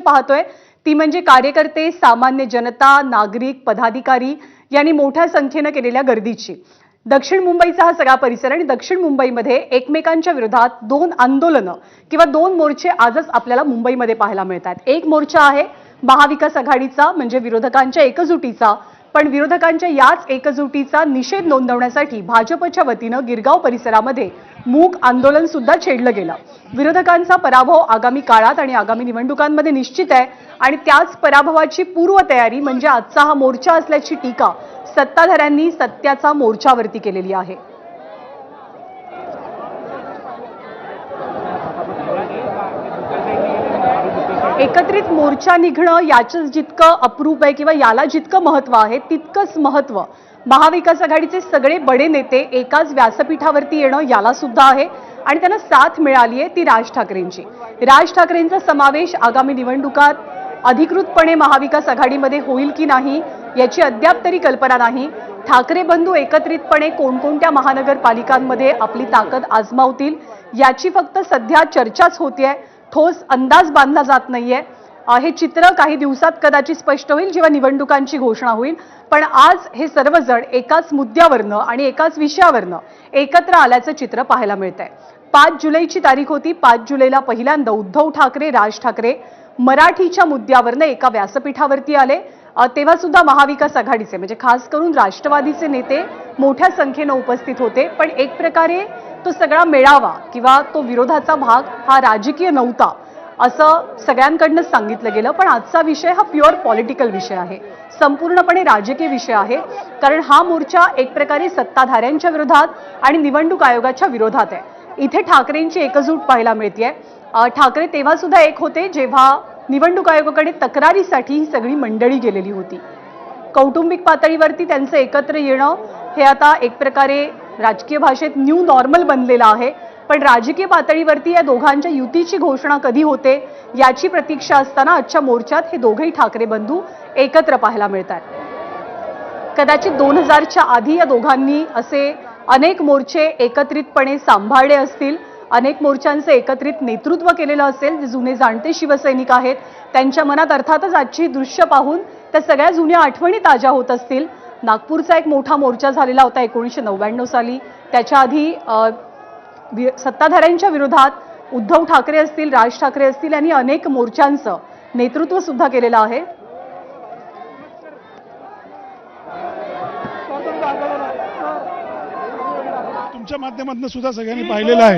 पाहतोय ती म्हणजे कार्यकर्ते, सामान्य जनता, नागरिक, पदाधिकारी यांनी मोठ्या संख्येने केलेल्या गर्दीची। दक्षिण मुंबईचा हा सगळा परिसर आणि दक्षिण मुंबईमध्ये एकमेकांच्या विरोधात दोन आंदोलनं किंवा दोन मोर्चे आजच आपल्याला मुंबईमध्ये पाहायला मिळतात। एक मोर्चा आहे महाविकास आघाडीचा म्हणजे विरोधकांच्या एकजुटीचा, पण विरोधकांच्या याच एकजुटीचा निषेध नोंदवण्यासाठी भाजपच्या वतीने गिरगाव परिसरामध्ये मूक आंदोलन सुद्धा छेडलं गेलं। विरोधकांचा पराभव आगामी काळात आणि आगामी निवडणुकांमध्ये निश्चित आहे आणि त्याच पराभवाची पूर्वतयारी म्हणजे आजचा हा मोर्चा असल्याची टीका सत्ताधाऱ्यांनी सत्याचा मोर्चावरती केलेली आहे। एकत्रित मोर्चा निघणं याचं जितकं अप्रूप आहे किंवा याला जितकं महत्त्व आहे तितकंच महत्त्व महाविकास आघाडीचे सगळे बडे नेते एकाच व्यासपीठावरती येणं याला सुद्धा आहे आणि त्यांना साथ मिळाली आहे ती राज ठाकरेंची। राज ठाकरेंचा समावेश आगामी निवडणुकात अधिकृतपणे महाविकास आघाडीमध्ये होईल की नाही याची अद्याप तरी कल्पना नाही। ठाकरे बंधू एकत्रितपणे कोणकोणत्या महानगरपालिकांमध्ये आपली ताकद आजमावतील याची फक्त सध्या चर्चाच होतीये, ठोस अंदाज बांधला जात नाहीये। हे चित्र काही दिवसात कदाचित स्पष्ट होईल जेव्हा निवडणुकांची घोषणा होईल, पण आज हे सर्वजण एकाच मुद्द्यावरनं आणि एकाच विषयावरनं एकत्र आल्याचं चित्र पाहायला मिळतंय। 5 जुलैची तारीख होती। 5 जुलैला पहिल्यांदा उद्धव ठाकरे, राज ठाकरे मराठीच्या मुद्द्यावरनं एका व्यासपीठावरती आले। तेव्हा सुद्धा महाविकास आघाडीचे म्हणजे खास करून राष्ट्रवादीचे नेते मोठ्या संख्येने उपस्थित होते, पण एक प्रकारे तो सगळा मेळावा किंवा तो विरोधाचा भाग हा राजकीय नव्हता असं सगळ्यांकडून सांगितलं गेलं। पण आजचा विषय हा प्युअर पॉलिटिकल विषय आहे, संपूर्णपणे राजकीय विषय आहे, कारण हा मोर्चा एक प्रकारे सत्ताधाऱ्यांच्या विरोधात आणि निवडणूक आयोगाच्या विरोधात आहे। इथे ठाकरेंची एकजूट पाहायला मिळतेय। ठाकरे तेव्हा सुद्धा एक होते जेव्हा निवडणूक आयोगाकडे तक्रारीसाठी ही सगळी मंडळी गेलेली होती। कौटुंबिक पातळीवरती त्यांचं एकत्र येणं हे आता एक प्रकारे राजकीय भाषेत न्यू नॉर्मल बनलेलं आहे, पण राजकीय पातळीवरती या दोघांच्या युतीची घोषणा कधी होते याची प्रतीक्षा असताना आजच्या मोर्चात हे दोघेही ठाकरे बंधू एकत्र पाहायला मिळतात। कदाचित 2000च्या आधी या दोघांनी असे अनेक मोर्चे एकत्रितपणे सांभाळले असतील, अनेक मोर्चांचे एकत्रित नेतृत्व केलेलं असेल। जे जुने जाणते शिवसैनिक आहेत त्यांच्या मनात अर्थातच आजची दृश्य पाहून त्या सगळ्या जुन्या आठवणी ताज्या होत असतील। नागपूरचा एक मोठा मोर्चा झालेला होता 1999 साली, त्याच्या आधी सत्ताधाऱ्यांच्या विरोधात उद्धव ठाकरे असतील, राज ठाकरे असतील यांनी अनेक मोर्चांचं नेतृत्व सुद्धा केलेलं आहे। तुमच्या माध्यमातून सुद्धा सगळ्यांनी पाहिलेलं आहे।